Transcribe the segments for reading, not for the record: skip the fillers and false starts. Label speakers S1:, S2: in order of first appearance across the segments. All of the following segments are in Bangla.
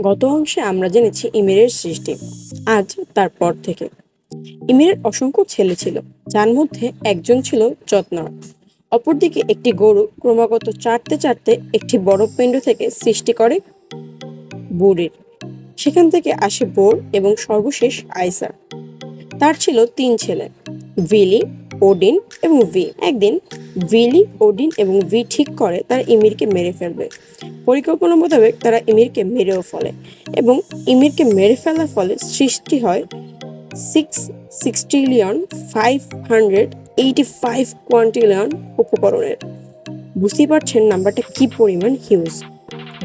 S1: গত অংশে আমরা জেনেছি ইমিরের সৃষ্টি। আজ তার পর থেকে ইমিরের অসংখ্য ছেলে ছিল, যার মধ্যে একজন ছিল যত্নর। অপরদিকে একটি গরু ক্রমাগত চাটতে চাটতে একটি বড় পিণ্ড থেকে সৃষ্টি করে বুড়ির। সেখান থেকে আসে বোর এবং সর্বশেষ আইসা। তার ছিল 3 ছেলে, ভিলি, ওডিন এবং ভি। একদিন ভিলি, ওডিন এবং ভি ঠিক করে তারা ইমিরকে মেরে ফেলবে। পরিকল্পনা মোতাবেক তারা ইমিরকে মেরেও ফেলে এবং ইমিরকে মেরে ফেলার ফলে সৃষ্টি হয় 6,6,585 কোয়ান্টিলিয়ন উপকরণের। বুঝতেই পারছেন নাম্বারটা কি পরিমাণ হিউজ,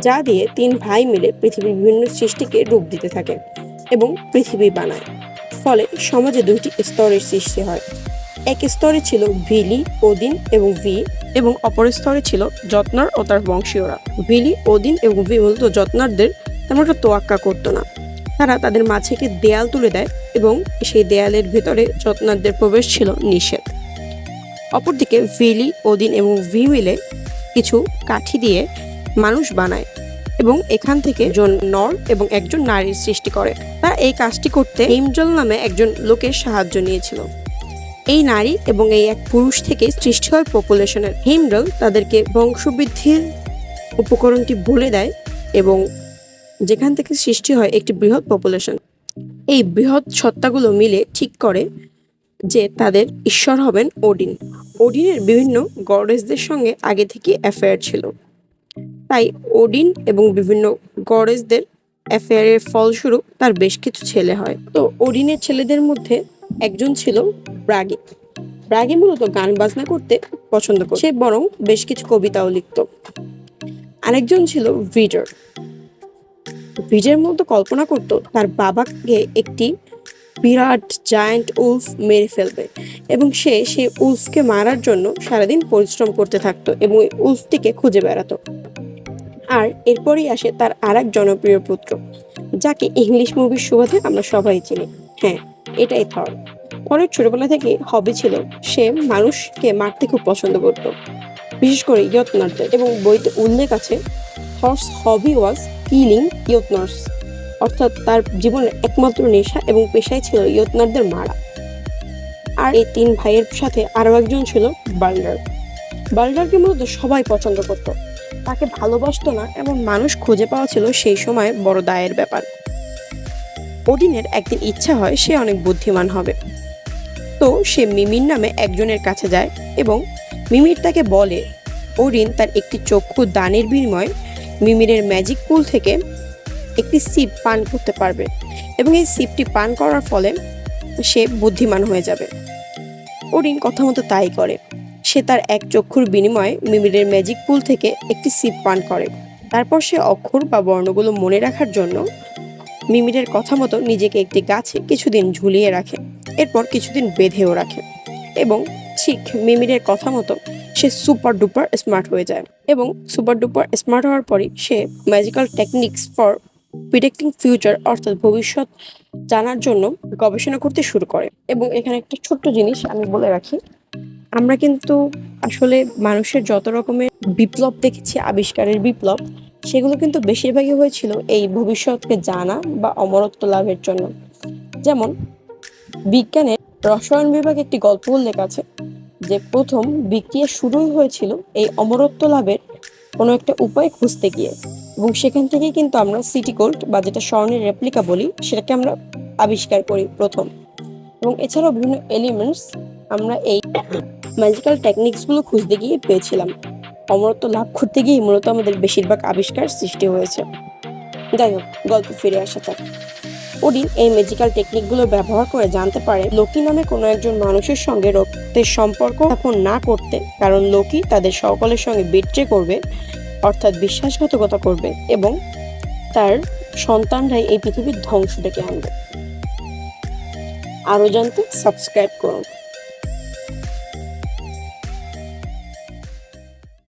S1: যা দিয়ে 3 ভাই মিলে পৃথিবীর বিভিন্ন সৃষ্টিকে রূপ দিতে থাকে এবং পৃথিবী বানায়। ফলে সমাজে 2টি স্তরের সৃষ্টি হয়। এক স্তরে ছিল ভিলি, ওদিন এবং ভি এবং অপর স্তরে ছিল যত্নার ও তার বংশীয়রা। ভিলি, ওদিন এবং ভি মূলত যত্নারদের তেমন একটা তোয়াক্কা করতো না। তারা তাদের মাঝে একটি দেয়াল তুলে দেয় এবং সেই দেয়ালের ভেতরে যত্নারদের প্রবেশ ছিল নিষেধ। অপরদিকে ভিলি, ওদিন এবং ভি মিলে কিছু কাঠি দিয়ে মানুষ বানায় এবং এখান থেকে একজন নর এবং একজন নারীর সৃষ্টি করে। তারা এই কাজটি করতে হেমজল নামে একজন লোকের সাহায্য নিয়েছিল। এই নারী এবং এই এক পুরুষ থেকে সৃষ্টি হয় পপুলেশনের। হেমজল তাদেরকে বংশবৃদ্ধির উপকরণটি বলে দেয় এবং যেখান থেকে সৃষ্টি হয় একটি বৃহৎ পপুলেশন। এই বৃহৎ সত্তাগুলো মিলে ঠিক করে যে তাদের ঈশ্বর হবেন ওডিন। ওডিনের বিভিন্ন গডেসদের সঙ্গে আগে থেকে অ্যাফেয়ার ছিল, তাই ওডিন এবং বিভিন্ন গডেসদের অ্যাফেয়ারের ফলস্বরূপ তার বেশ কিছু ছেলে হয়। তো ওডিনের ছেলেদের মধ্যে একজন ছিল ব্রাগি। ব্রাগি মূলত গান বাজনা করতে পছন্দ করত, সে বরং বেশ কিছু কবিতাও লিখত। আরেকজন ছিল ভিডার। ভিডার মূলত কল্পনা করত তার বাবাকে একটি বিরাট জায়ান্ট উলফ মেরে ফেলবে এবং সে সেই উলফকে মারার জন্য সারাদিন পরিশ্রম করতে থাকতো এবং ওই উলফটিকে খুঁজে বেড়াতো। আর এরপরই আসে তার আরেক জনপ্রিয় পুত্র, যাকে ইংলিশ মুভির সুবাদে আমরা সবাই চিনি। হ্যাঁ, এটাই থর। থরের ছোটবেলা থেকে হবি ছিল সে মানুষকে মারতে খুব পছন্দ করত, বিশেষ করে ইয়ৎনারদের। এবং বইতে উল্লেখ আছে থরস হবি ওয়াজ কিলিং ইয়ৎনার্স, অর্থাৎ তার জীবনের একমাত্র নেশা এবং পেশাই ছিল ইয়ৎনারদের মারা। আর এই 3 ভাইয়ের সাথে আরো একজন ছিল বাল্ডার। বাল্ডারকে মূলত সবাই পছন্দ করত, তাকে ভালোবাসতো না এবং মানুষ খুঁজে পাওয়া ছিল সেই সময় বড় দায়ের ব্যাপার। ওডিনের একদিন ইচ্ছা হয় সে অনেক বুদ্ধিমান হবে, তো সে মিমির নামে একজনের কাছে যায় এবং মিমির তাকে বলে ওডিন তার একটি চক্ষু দানের বিনিময়ে মিমিরের ম্যাজিক পুল থেকে একটি সিপ পান করতে পারবে এবং এই সিপটি পান করার ফলে সে বুদ্ধিমান হয়ে যাবে। ওডিন কথা মতো তাই করে। সে তার এক চক্ষুর বিনিময়ে মিমিরের ম্যাজিক পুল থেকে একটি সিপ পান করে। তারপর সে অক্ষর বা বর্ণগুলো মনে রাখার জন্য মিমিরের কথা মতো নিজেকে একটি গাছে কিছুদিন ঝুলিয়ে রাখে, এরপর কিছুদিন বেঁধেও রাখে এবং ঠিক মিমিরের কথা মতো সে সুপার ডুপার স্মার্ট হয়ে যায়। এবং সুপার ডুপার স্মার্ট হওয়ার পরই সে ম্যাজিক্যাল টেকনিক্স ফর প্রিডিক্টিং ফিউচার, অর্থাৎ ভবিষ্যৎ জানার জন্য গবেষণা করতে শুরু করে। এবং এখানে একটা ছোট্ট জিনিস আমি বলে রাখি, আমরা কিন্তু আসলে মানুষের যত রকমের বিপ্লব দেখেছি, আবিষ্কারের বিপ্লব, সেগুলো কিন্তু বেশিরভাগই হয়েছিল এই ভবিষ্যৎকে জানা বা অমরত্ব লাভের জন্য। যেমন বিজ্ঞানের রসায়ন বিভাগে একটি গল্প উল্লেখ আছে যে প্রথম বিক্রিয়া শুরুই হয়েছিল এই অমরত্ব লাভের কোনো একটা উপায় খুঁজতে গিয়ে, এবং সেখান থেকেই কিন্তু আমরা সিটি গোল্ড বা যেটা স্বর্ণের রেপ্লিকা বলি সেটাকে আমরা আবিষ্কার করি প্রথম। এবং এছাড়াও বিভিন্ন এলিমেন্টস আমরা এই ম্যাজিক্যাল টেকনিক্সগুলো খুঁজতে গিয়ে পেয়েছিলাম। অমরত্ব লাভ করতে গিয়ে মূলত আমাদের বেশিরভাগ আবিষ্কার সৃষ্টি হয়েছে। যাই হোক, গল্প ফিরে আসা যাক। ওডিন এই ম্যাজিক্যাল টেকনিকগুলো ব্যবহার করে জানতে পারে লোকি নামে কোনো একজন মানুষের সঙ্গে রক্তের সম্পর্ক স্থাপন না করতে, কারণ লোকি তাদের সকলের সঙ্গে বিট্রে করবে, অর্থাৎ বিশ্বাসঘাতকতা করবে এবং তার সন্তানরাই এই পৃথিবীর ধ্বংস ডেকে আনবে। আরও জানতে সাবস্ক্রাইব করুন।